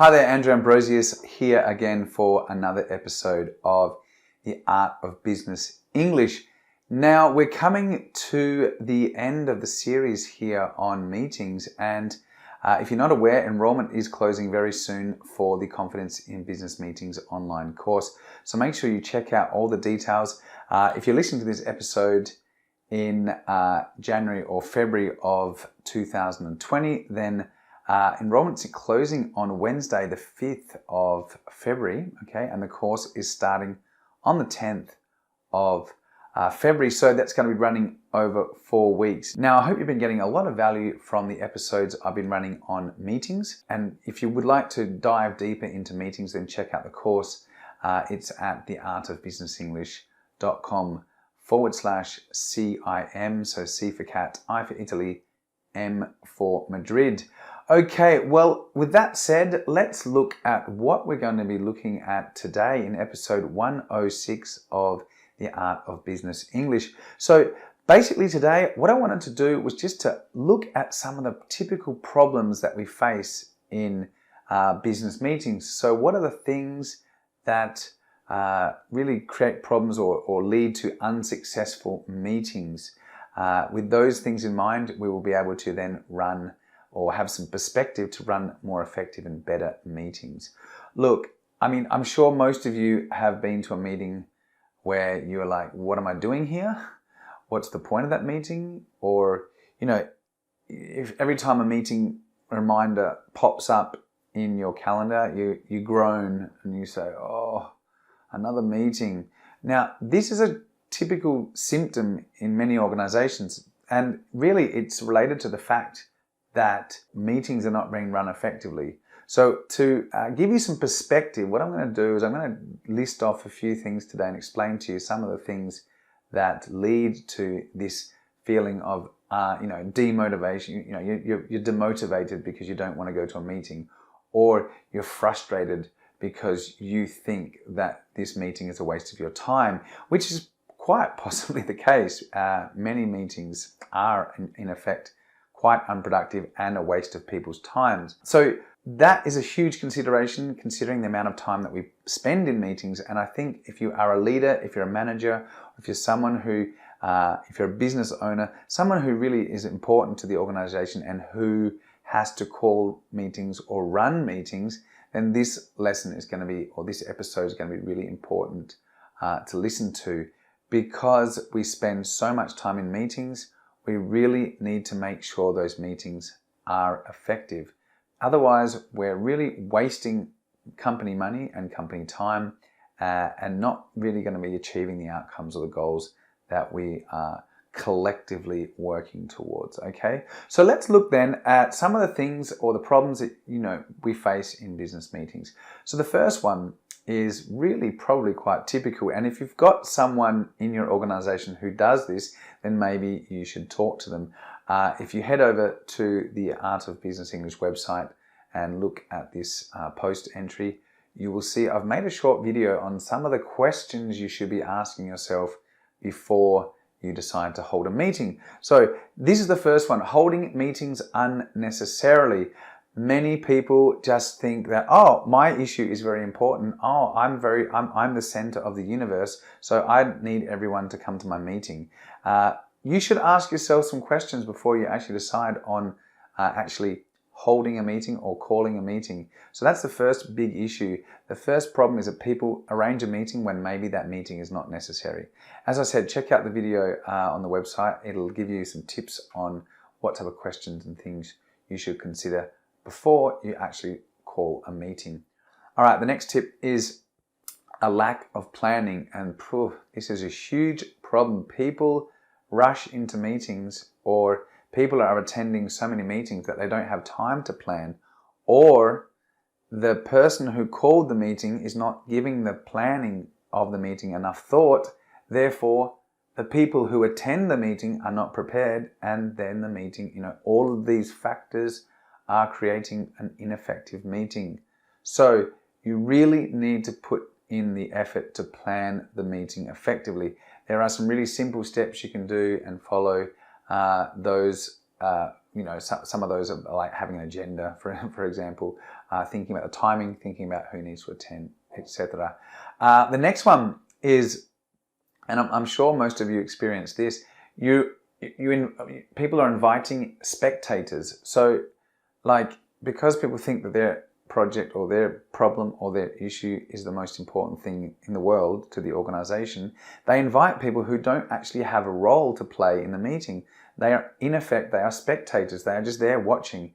Hi there, Andrew Ambrosius here again for another episode of The Art of Business English. Now, we're coming to the end of the series here on meetings, and if you're not aware, enrollment is closing very soon for the Confidence in Business Meetings online course. So make sure you check out all the details. If you're listening to this episode in January or February of 2020, then enrollment's closing on Wednesday, the 5th of February, okay, and the course is starting on the 10th of February, so that's going to be running over 4 weeks. Now, I hope you've been getting a lot of value from the episodes I've been running on meetings, and if you would like to dive deeper into meetings, then check out the course. It's at theartofbusinessenglish.com/CIM, so C for cat, I for Italy, M for Madrid. Okay, well, with that said, let's look at what we're going to be looking at today in episode 106 of The Art of Business English. So basically today, what I wanted to do was just to look at some of the typical problems that we face in business meetings. So what are the things that really create problems or lead to unsuccessful meetings? With those things in mind, we will be able to then run or have some perspective to run more effective and better meetings. Look, I mean, I'm sure most of you have been to a meeting where you're like, what am I doing here? What's the point of that meeting? Or, you know, if every time a meeting reminder pops up in your calendar, you groan and you say, oh, another meeting. Now, this is a typical symptom in many organizations, and really it's related to the fact that meetings are not being run effectively. So to give you some perspective, what I'm going to do is I'm going to list off a few things today and explain to you some of the things that lead to this feeling of demotivation. You know, you're demotivated because you don't want to go to a meeting, or you're frustrated because you think that this meeting is a waste of your time, which is quite possibly the case. Many meetings are in effect quite unproductive and a waste of people's times. So that is a huge consideration, considering the amount of time that we spend in meetings. And I think if you are a leader, if you're a manager, if you're someone who, if you're a business owner, someone who really is important to the organization and who has to call meetings or run meetings, then this lesson is going to be, or this episode is going to be really important to listen to, because we spend so much time in meetings. We really need to make sure those meetings are effective. Otherwise, we're really wasting company money and company time and not really going to be achieving the outcomes or the goals that we are collectively working towards. Okay, so let's look then at some of the things or the problems that we face in business meetings. So the first one is really probably quite typical, and if you've got someone in your organization who does this, then maybe you should talk to them. If you head over to the Art of Business English website and look at this post entry, you will see I've made a short video on some of the questions you should be asking yourself before you decide to hold a meeting. So this is the first one: holding meetings unnecessarily. Many people just think that, oh, my issue is very important. Oh, I'm the center of the universe, so I need everyone to come to my meeting. You should ask yourself some questions before you actually decide on actually holding a meeting or calling a meeting. So that's the first big issue. The first problem is that people arrange a meeting when maybe that meeting is not necessary. As I said, check out the video on the website. It'll give you some tips on what type of questions and things you should consider before you actually call a meeting. All right, the next tip is a lack of planning, and this is a huge problem. People rush into meetings, or people are attending so many meetings that they don't have time to plan, or the person who called the meeting is not giving the planning of the meeting enough thought. Therefore, the people who attend the meeting are not prepared, and then the meeting, all of these factors are creating an ineffective meeting. So you really need to put in the effort to plan the meeting effectively. There are some really simple steps you can do and follow. Some of those are like having an agenda, for example. thinking about the timing, thinking about who needs to attend, etc. The next one is, and I'm sure most of you experience this, people are inviting spectators. So like, because people think that their project or their problem or their issue is the most important thing in the world to the organization, they invite people who don't actually have a role to play in the meeting. They are, in effect, they are spectators. They are just there watching.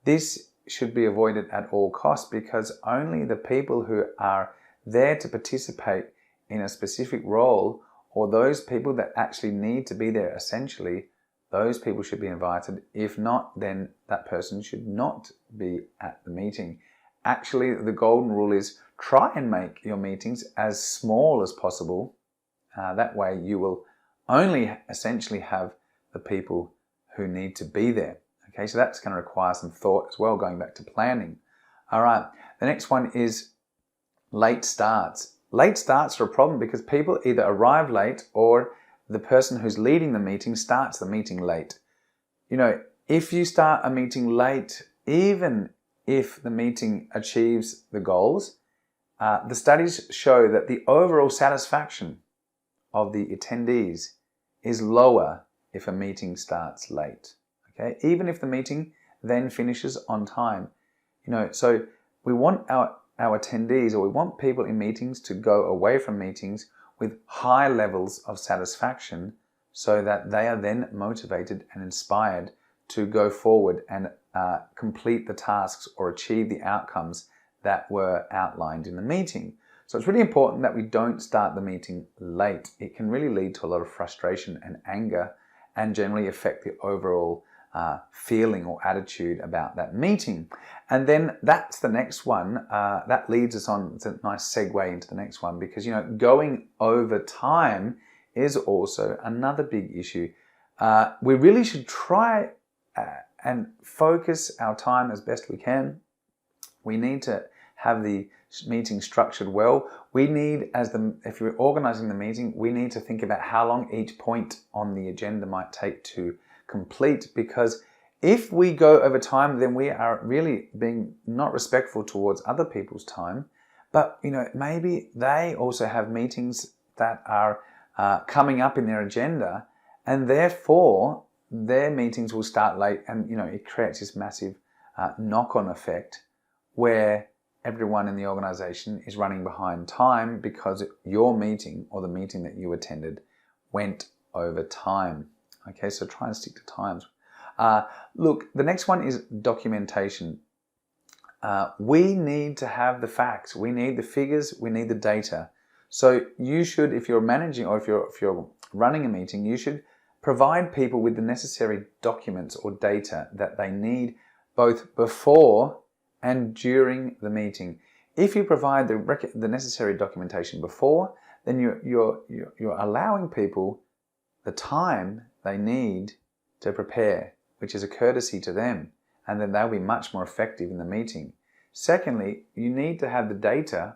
This should be avoided at all costs, because only the people who are there to participate in a specific role, or those people that actually need to be there essentially, those people should be invited. If not, then that person should not be at the meeting. Actually, the golden rule is try and make your meetings as small as possible. That way you will only essentially have the people who need to be there. Okay, so that's going to require some thought as well, going back to planning. All right, the next one is late starts. Late starts are a problem because people either arrive late or the person who's leading the meeting starts the meeting late. You know, if you start a meeting late, even if the meeting achieves the goals, the studies show that the overall satisfaction of the attendees is lower if a meeting starts late. Okay, even if the meeting then finishes on time. You know, so we want our attendees, or we want people in meetings to go away from meetings with high levels of satisfaction, so that they are then motivated and inspired to go forward and complete the tasks or achieve the outcomes that were outlined in the meeting. So it's really important that we don't start the meeting late. It can really lead to a lot of frustration and anger, and generally affect the overall feeling or attitude about that meeting. And then that's the next one. That leads us on. It's a nice segue into the next one, because, you know, going over time is also another big issue. We really should try and focus our time as best we can. We need to have the meeting structured well. We need, if you're organizing the meeting, we need to think about how long each point on the agenda might take to complete, because if we go over time, then we are really being not respectful towards other people's time. But, you know, maybe they also have meetings that are coming up in their agenda, and therefore their meetings will start late, and, you know, it creates this massive knock-on effect where everyone in the organization is running behind time because your meeting, or the meeting that you attended, went over time. Okay, so try and stick to times. Look, the next one is documentation. We need to have the facts. We need the figures. We need the data. So you should, if you're managing, or if you're running a meeting, you should provide people with the necessary documents or data that they need, both before and during the meeting. If you provide the necessary documentation before, then you're allowing people the time they need to prepare, which is a courtesy to them, and then they'll be much more effective in the meeting. Secondly, you need to have the data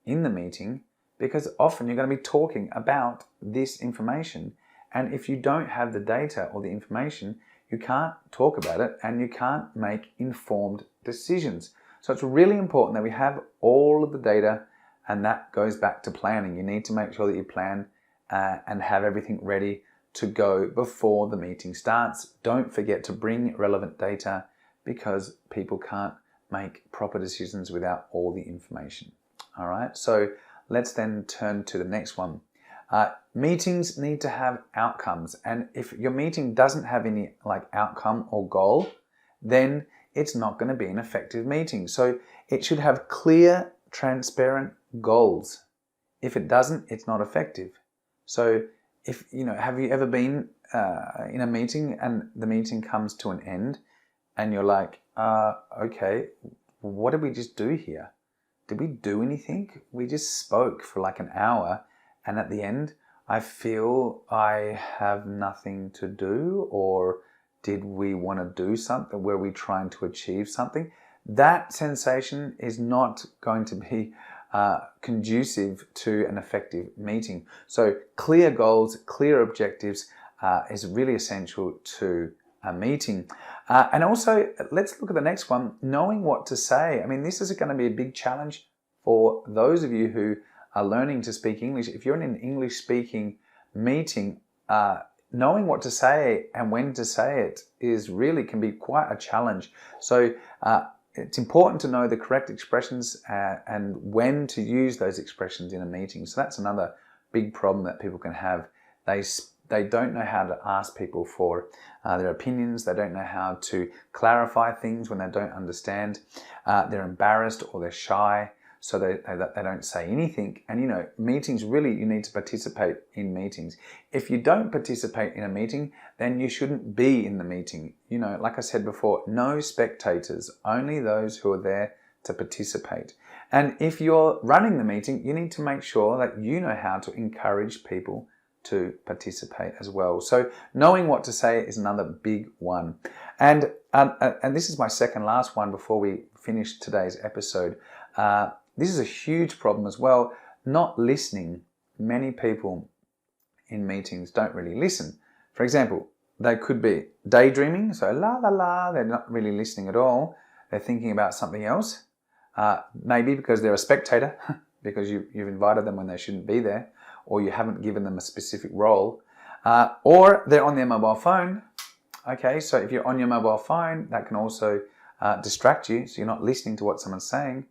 in the meeting, because often you're going to be talking about this information, and if you don't have the data or the information, you can't talk about it and you can't make informed decisions. So it's really important that we have all of the data, and that goes back to planning. You need to make sure that you plan and have everything ready to go before the meeting starts. Don't forget to bring relevant data, because people can't make proper decisions without all the information. All right, so let's then turn to the next one. Meetings need to have outcomes, and if your meeting doesn't have any outcome or goal, then it's not going to be an effective meeting. So it should have clear, transparent goals. If it doesn't, it's not effective. So if, you know, have you ever been in a meeting and the meeting comes to an end and you're like, okay, what did we just do here? Did we do anything? We just spoke for like an hour, and at the end, I feel I have nothing to do. Or did we want to do something? Were we trying to achieve something? That sensation is not going to be conducive to an effective meeting. So clear goals, clear objectives is really essential to a meeting. And also, let's look at the next one, knowing what to say. I mean, this is going to be a big challenge for those of you who are learning to speak English. If you're in an English-speaking meeting, knowing what to say and when to say it can be quite a challenge. So it's important to know the correct expressions and when to use those expressions in a meeting. So that's another big problem that people can have. They don't know how to ask people for their opinions. They don't know how to clarify things when they don't understand. They're embarrassed or they're shy, so they don't say anything. And meetings, really, you need to participate in meetings. If you don't participate in a meeting, then you shouldn't be in the meeting. Like I said before, no spectators, only those who are there to participate. And if you're running the meeting, you need to make sure that you know how to encourage people to participate as well. So knowing what to say is another big one. And this is my second last one before we finish today's episode. This is a huge problem as well, not listening. Many people in meetings don't really listen. For example, they could be daydreaming, so la la la, they're not really listening at all. They're thinking about something else, maybe because they're a spectator, because you've invited them when they shouldn't be there, or you haven't given them a specific role, or they're on their mobile phone. Okay, so if you're on your mobile phone, that can also distract you, so you're not listening to what someone's saying.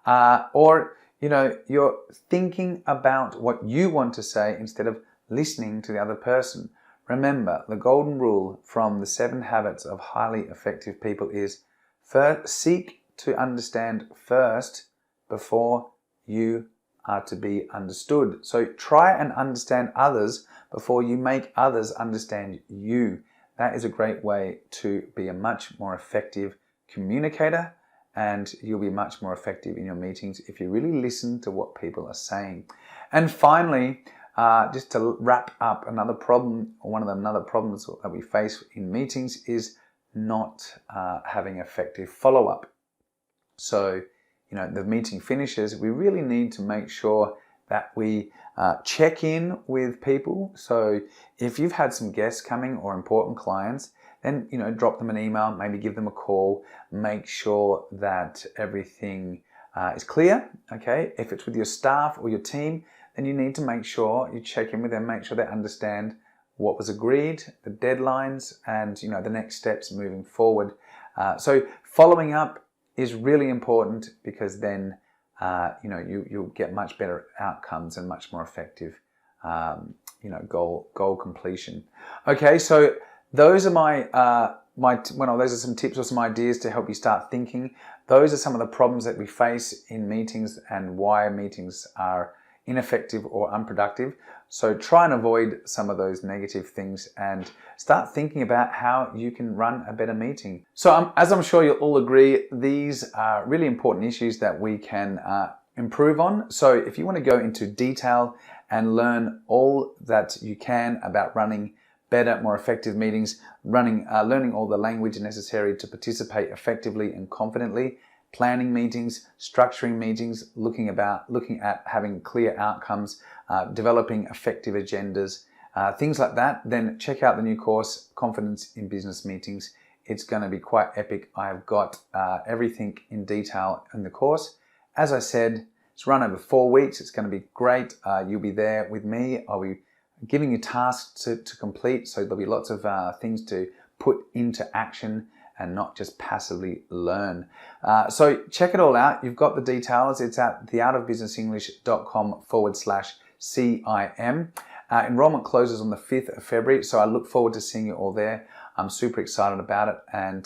Or you're thinking about what you want to say instead of listening to the other person. Remember, the golden rule from the 7 Habits of Highly Effective People is seek to understand first before you are to be understood. So try and understand others before you make others understand you. That is a great way to be a much more effective communicator, and you'll be much more effective in your meetings if you really listen to what people are saying. And finally, just to wrap up, another problem that we face in meetings is not having effective follow-up. So, the meeting finishes, we really need to make sure that we check in with people. So if you've had some guests coming or important clients, then drop them an email, maybe give them a call, make sure that everything is clear. Okay, if it's with your staff or your team, then you need to make sure you check in with them, make sure they understand what was agreed, the deadlines, and the next steps moving forward. So following up is really important, because then you'll get much better outcomes and much more effective goal completion. Okay, so those are those are some tips or some ideas to help you start thinking. Those are some of the problems that we face in meetings and why meetings are ineffective or unproductive. So try and avoid some of those negative things and start thinking about how you can run a better meeting. So as I'm sure you'll all agree, these are really important issues that we can improve on. So if you want to go into detail and learn all that you can about running better, more effective meetings, learning all the language necessary to participate effectively and confidently, planning meetings, structuring meetings, looking at having clear outcomes, developing effective agendas, things like that, then check out the new course, Confidence in Business Meetings. It's going to be quite epic. I've got everything in detail in the course. As I said, it's run over 4 weeks. It's going to be great. You'll be there with me. I'll be giving you tasks to complete, so there'll be lots of things to put into action and not just passively learn. So check it all out. You've got the details. It's at theartofbusinessenglish.com/CIM. Enrollment closes on the 5th of February, so I look forward to seeing you all there. I'm super excited about it, and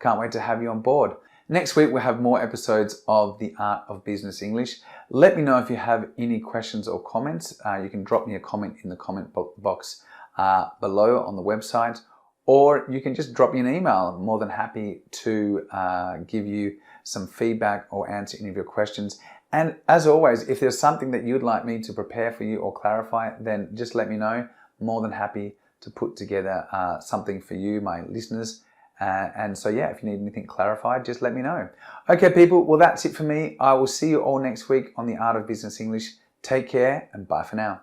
can't wait to have you on board. Next week, we'll have more episodes of The Art of Business English. Let me know if you have any questions or comments. You can drop me a comment in the comment box below on the website, or you can just drop me an email. I'm more than happy to give you some feedback or answer any of your questions. And as always, if there's something that you'd like me to prepare for you or clarify, then just let me know. More than happy to put together something for you, my listeners. And so, if you need anything clarified, just let me know. Okay, people, well, that's it for me. I will see you all next week on The Art of Business English. Take care and bye for now.